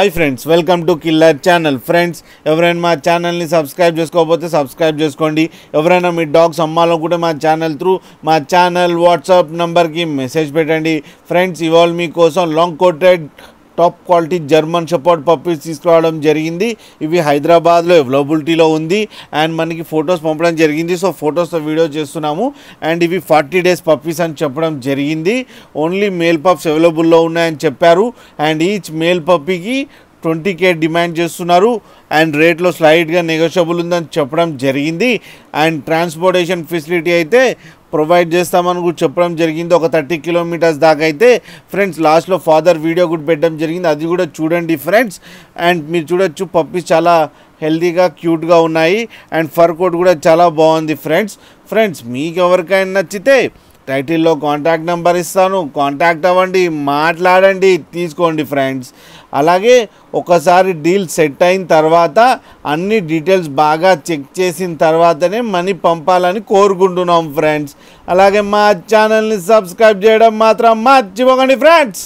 Hi friends, welcome to killer channel. Friends, ఎవరైనా మా ఛానల్ని సబ్స్క్రైబ్ చేసుకోకపోతే సబ్స్క్రైబ్ చేసుకోండి. ఎవరైనా మీ డాగ్స్ అమ్మాలనుకుంటే మా ఛానల్ త్రూ మా ఛానల్ వాట్సాప్ నెంబర్కి మెసేజ్ పెట్టండి. ఫ్రెండ్స్, ఇవాళ మీకోసం long coated top quality German shepherd puppies తీసుకురావడం జరిగింది. ఇవి హైదరాబాద్లో అవైలబిలిటీలో ఉంది అండ్ మనకి ఫొటోస్ పంపడం జరిగింది. సో ఫొటోస్తో వీడియో చేస్తున్నాము. అండ్ ఇవి 40 days పప్పీస్ అని చెప్పడం జరిగింది. ఓన్లీ మేల్ పప్స్ అవైలబుల్లో ఉన్నాయని చెప్పారు. అండ్ ఈచ్ మేల్ పప్పీకి 20K డిమాండ్ చేస్తున్నారు. అండ్ రేట్లో స్లైడ్గా నెగోషియబుల్ ఉందని చెప్పడం జరిగింది. అండ్ ట్రాన్స్పోర్టేషన్ ఫెసిలిటీ అయితే ప్రొవైడ్ చేస్తామని కూడా చెప్పడం జరిగింది. ఒక 30 kilometers దాకా అయితే. ఫ్రెండ్స్, లాస్ట్లో ఫాదర్ వీడియో కూడా పెట్టడం జరిగింది, అది కూడా చూడండి ఫ్రెండ్స్. అండ్ మీరు చూడొచ్చు, పప్పీస్ చాలా హెల్తీగా క్యూట్గా ఉన్నాయి అండ్ ఫర్ కోట్ కూడా చాలా బాగుంది. ఫ్రెండ్స్ మీకు ఎవరికైనా నచ్చితే టైటిల్లో కాంటాక్ట్ నెంబర్ ఇస్తాను, కాంటాక్ట్ అవ్వండి, మాట్లాడండి, తీసుకోండి ఫ్రెండ్స్. అలాగే ఒకసారి డీల్ సెట్ అయిన తర్వాత అన్ని డీటెయిల్స్ బాగా చెక్ చేసిన తర్వాతనే మనీ పంపాలని కోరుకుంటున్నాం ఫ్రెండ్స్. అలాగే మా ఛానల్ని సబ్స్క్రైబ్ చేయడం మాత్రం మర్చిపోకండి ఫ్రెండ్స్.